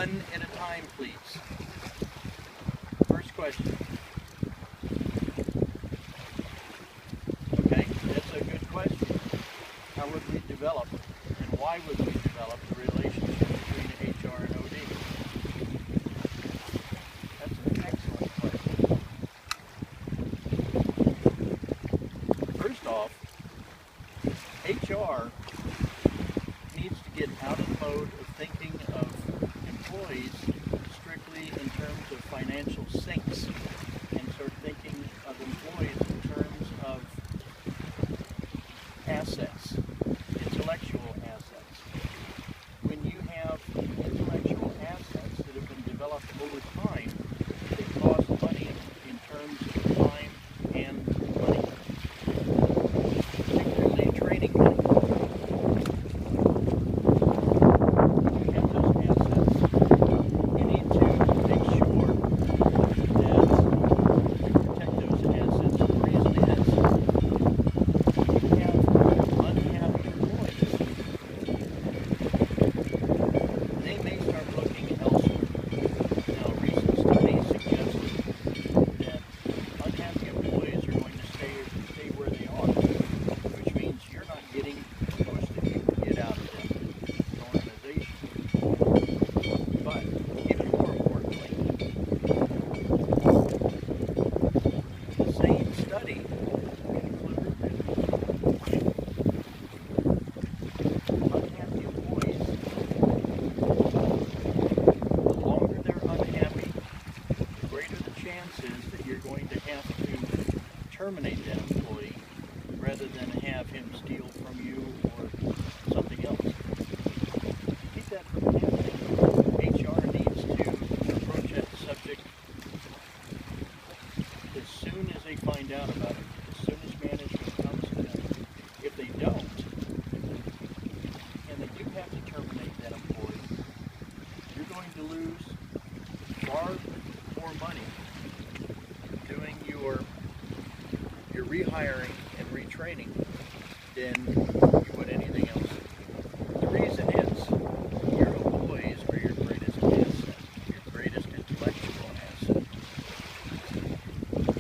One at a time, please. First question. Okay, that's a good question. How would we develop, and why would we develop the relationship between HR and OD? That's an excellent question. First off, HR needs to get out of the mode of thinking of employees strictly in terms of financial sinks and start thinking of employees in terms of assets, intellectual assets. When you have intellectual assets that have been developed over time, they cost money in terms of time and money, particularly training money. Chances that you're going to have to terminate that employee rather than have him steal from you or something else. Keep that from happening. HR needs to approach that subject as soon as they find out about it, as soon as management comes to them. If they don't, and they do have to terminate that employee, you're going to lose far more money doing your rehiring and retraining than you would anything else. The reason is your employees are your greatest asset, your greatest intellectual asset.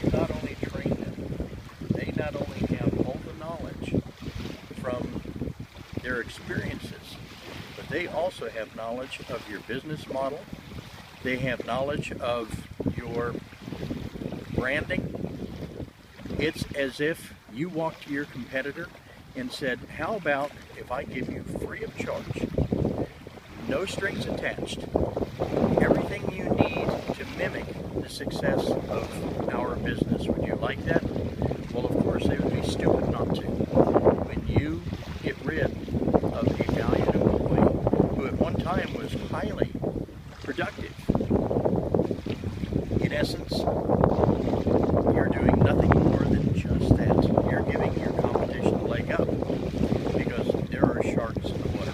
You not only train them, they not only have all the knowledge from their experiences, but they also have knowledge of your business model. They have knowledge of your branding. It's as if you walked to your competitor and said, how about if I give you free of charge, no strings attached, everything you need to mimic the success of our business. Would you like that? Well, of course, they would be stupid not to. When you get rid of a valued employee who at one time was highly productive, in essence, you're doing nothing more than just that. You're giving your competition a leg up because there are sharks in the water.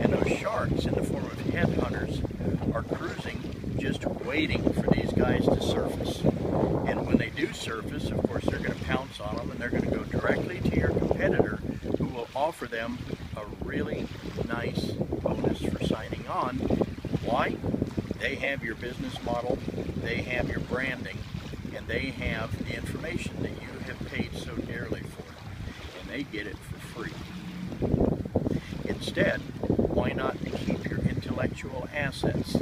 And those sharks, in the form of headhunters, are cruising just waiting for these guys to surface. And when they do surface, of course, they're going to pounce on them and they're going to go directly to your competitor, who will offer them a really nice bonus for signing on. Why? They have your business model, they have your branding, and they have the information that you have paid so dearly for, and they get it for free. Instead, why not keep your intellectual assets,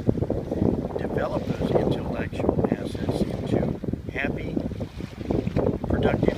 develop those intellectual assets into happy, productive